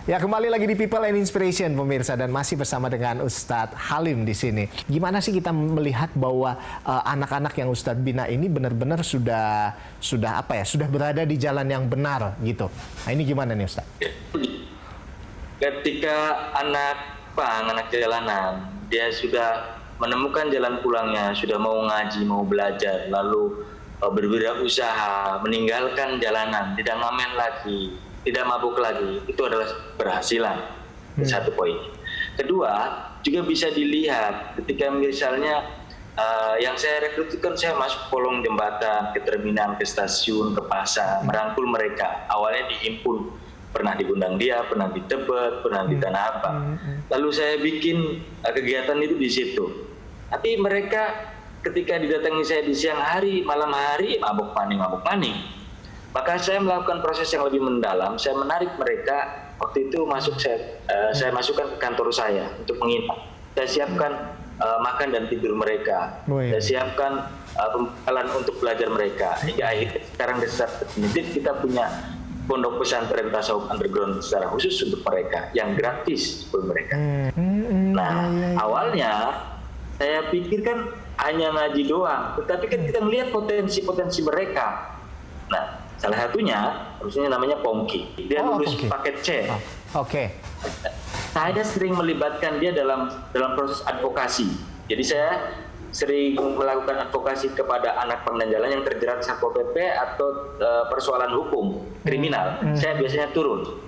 Ya, kembali lagi di People and Inspiration pemirsa, dan masih bersama dengan Ustadz Halim di sini. Gimana sih kita melihat bahwa anak-anak yang Ustadz bina ini benar-benar sudah berada di jalan yang benar gitu. Nah, ini gimana nih Ustadz? Ketika anak jalanan, dia sudah menemukan jalan pulangnya, sudah mau ngaji, mau belajar, lalu berwirausaha, meninggalkan jalanan, tidak ngamen lagi, tidak mabuk lagi, itu adalah keberhasilan. Satu poin. Kedua, juga bisa dilihat ketika misalnya yang saya rekrut itu kan saya masuk kolong jembatan, ke terminal, ke stasiun, ke pasar, merangkul mereka. Awalnya dihimpun, pernah di Gundang Dia, pernah di Tebet, pernah di Tanah Abang. Lalu saya bikin kegiatan itu di situ. Tapi mereka ketika didatangi saya di siang hari, malam hari, mabuk maning. Maka saya melakukan proses yang lebih mendalam. Saya menarik mereka. Waktu itu saya masukkan ke kantor saya untuk menginap. Saya siapkan makan dan tidur mereka. Saya siapkan pembekalan untuk belajar mereka. Hingga akhirnya sekarang definitif kita punya pondok pesantren tasawuf underground secara khusus untuk mereka, yang gratis untuk mereka. Nah, awalnya saya pikirkan hanya ngaji doang, tetapi kan kita melihat potensi-potensi mereka. Nah, salah satunya, maksudnya namanya Pongki. Dia lulus paket C. Oke. Saya sering melibatkan dia dalam proses advokasi. Jadi saya sering melakukan advokasi kepada anak pengguna jalan yang terjerat Satpol PP atau persoalan hukum kriminal. Saya biasanya turun.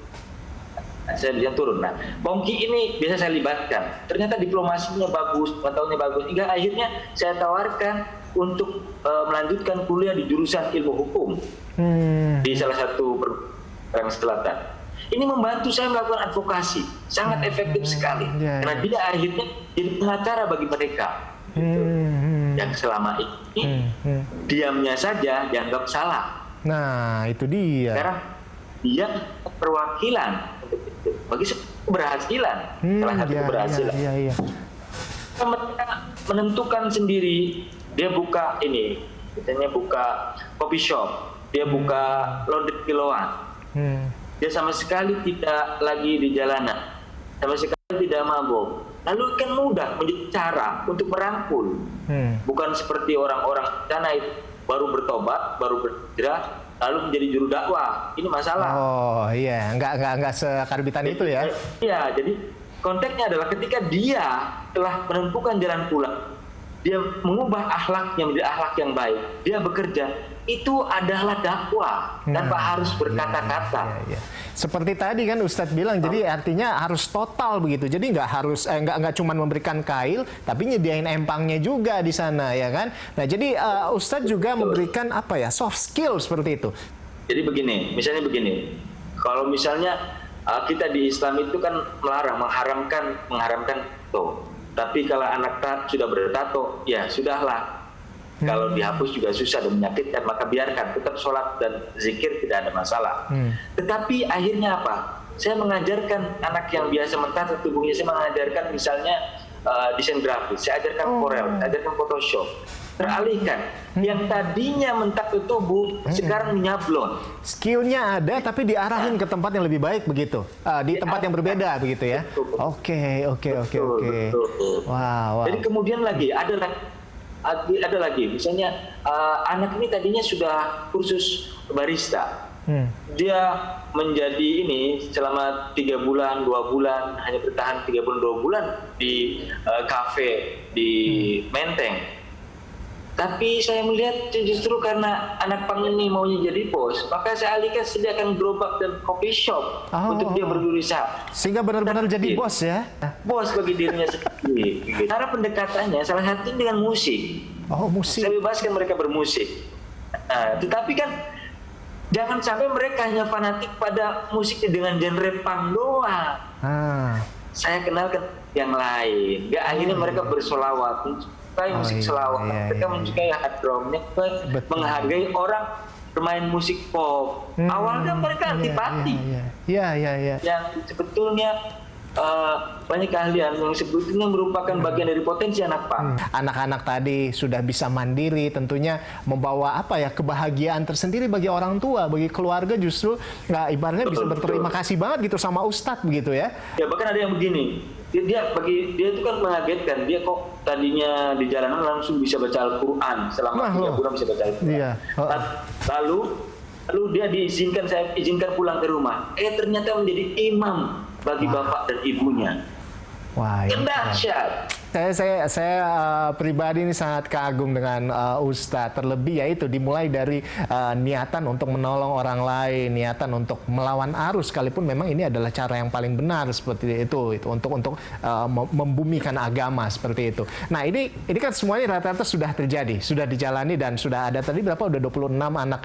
Nah, Pongki ini biasa saya libatkan. Ternyata diplomasinya bagus, pengetahuannya bagus. Hingga akhirnya saya tawarkan untuk melanjutkan kuliah di jurusan ilmu hukum di salah satu perguruan selatan. Ini membantu saya melakukan advokasi, sangat efektif sekali. Karena dia akhirnya jadi pengacara bagi mereka. Yang selama ini diamnya saja dianggap salah. Nah, itu dia. Sekarang dia perwakilan bagi keberhasilan, salah satu keberhasilan. Mereka menentukan sendiri. Dia buka ini, misalnya buka coffee shop, dia buka laundry kiloan. Dia sama sekali tidak lagi di jalanan, sama sekali tidak mabuk. Lalu kan mudah menjadi cara untuk merangkul. Bukan seperti orang-orang sana itu baru bertobat, baru berhijrah, lalu menjadi juru dakwah. Ini masalah. Oh iya, nggak sekarbitan itu ya? Iya, jadi konteksnya adalah ketika dia telah menempuhkan jalan pulang, dia mengubah akhlaknya menjadi akhlak yang baik, dia bekerja, itu adalah dakwah tanpa harus berkata-kata. Seperti tadi kan Ustadz bilang, jadi artinya harus total begitu. Jadi nggak cuma memberikan kail, tapi nyediain empangnya juga di sana, ya kan? Nah, jadi Ustadz juga memberikan soft skill seperti itu. Jadi misalnya begini, kalau misalnya kita di Islam itu kan melarang, mengharamkan tato. Tapi kalau anak sudah bertato, ya sudahlah. Kalau dihapus juga susah dan menyakitkan, maka biarkan, tetap sholat dan zikir, tidak ada masalah. Tetapi akhirnya apa? Saya mengajarkan anak yang biasa mentato tubuhnya, saya mengajarkan misalnya desain grafis, saya ajarkan Corel, saya ajarkan Photoshop. Teralihkan, yang tadinya mentato tubuh, sekarang menyablon. Skillnya ada, tapi diarahin ke tempat yang lebih baik begitu, di tempat yang berbeda begitu ya. Oke. Wow. Jadi kemudian ada lagi, misalnya anak ini tadinya sudah kursus barista, dia menjadi ini selama 3 bulan, 2 bulan, hanya bertahan 3 bulan, 2 bulan di kafe di Menteng. Tapi saya melihat justru karena anak pang ini maunya jadi bos, maka saya alihkan sediakan gerobak dan coffee shop untuk dia berusaha. Sehingga benar-benar jadi bos ya? Bos bagi dirinya sendiri. Cara pendekatannya salah satunya dengan musik. Musik. Saya bebaskan mereka bermusik. Tetapi kan jangan sampai mereka hanya fanatik pada musiknya dengan genre punk doang. Saya kenalkan yang lain. Akhirnya mereka bersolawat, musik selawat, mereka menyukai hard drumnya, menghargai orang bermain musik pop. Awalnya mereka antipati, yang sebetulnya banyak keahlian yang sebetulnya merupakan bagian dari potensi anak pang. Anak-anak tadi sudah bisa mandiri, tentunya membawa apa ya, kebahagiaan tersendiri bagi orang tua, bagi keluarga, justru nggak ibaratnya bisa berterima kasih banget gitu sama Ustadz begitu ya. Ya bahkan ada yang begini, bagi dia itu kan mengagetkan, dia kok tadinya di jalanan langsung bisa baca Al-Quran selama 3 bulan bisa baca Al-Quran. Iya. Lalu dia saya izinkan pulang ke rumah. Ternyata menjadi imam bagi bapak dan ibunya. Wah, Kan dahsyat. Saya pribadi ini sangat kagum dengan Ustadz. Terlebih yaitu dimulai dari niatan untuk menolong orang lain, niatan untuk melawan arus, sekalipun memang ini adalah cara yang paling benar seperti itu untuk membumikan agama seperti itu. Nah ini kan semuanya rata-rata sudah terjadi, sudah dijalani dan sudah ada tadi berapa? Udah 26 anak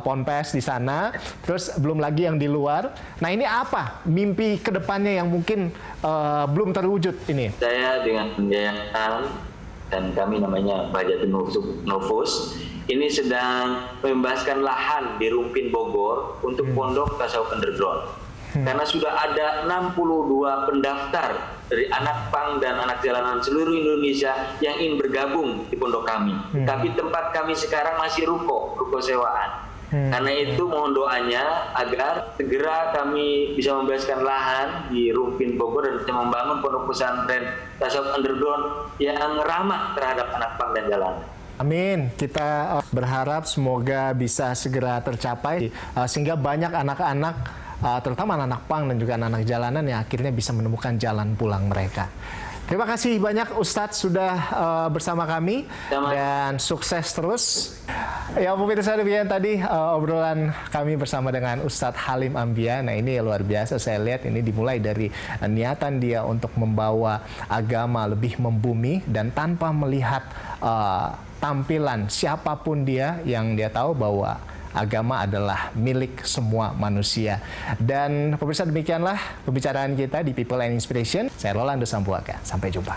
ponpes di sana. Terus belum lagi yang di luar. Nah ini apa mimpi kedepannya yang mungkin belum terwujud ini? Saya dengan yayasan dan kami namanya Bahjatun Nufus ini sedang membebaskan lahan di Rumpin Bogor untuk pondok tasawuf underground. Karena sudah ada 62 pendaftar dari anak pang dan anak jalanan seluruh Indonesia yang ingin bergabung di pondok kami. Tapi tempat kami sekarang masih ruko sewaan. Karena itu mohon doanya agar segera kami bisa membebaskan lahan di Rumpin Bogor dan bisa membangun pondok pesantren tasawuf underground yang ramah terhadap anak pang dan jalanan. Amin. Kita berharap semoga bisa segera tercapai sehingga banyak anak-anak terutama anak pang dan juga anak jalanan yang akhirnya bisa menemukan jalan pulang mereka. Terima kasih banyak Ustadz sudah bersama kami dan sukses terus. Ya pemirsa, demikian tadi obrolan kami bersama dengan Ustadz Halim Ambia. Nah ini luar biasa, saya lihat ini dimulai dari niatan dia untuk membawa agama lebih membumi dan tanpa melihat tampilan siapapun dia, yang dia tahu bahwa agama adalah milik semua manusia. Dan pemirsa, demikianlah pembicaraan kita di People and Inspiration. Saya Rolando Sambuaga. Sampai jumpa.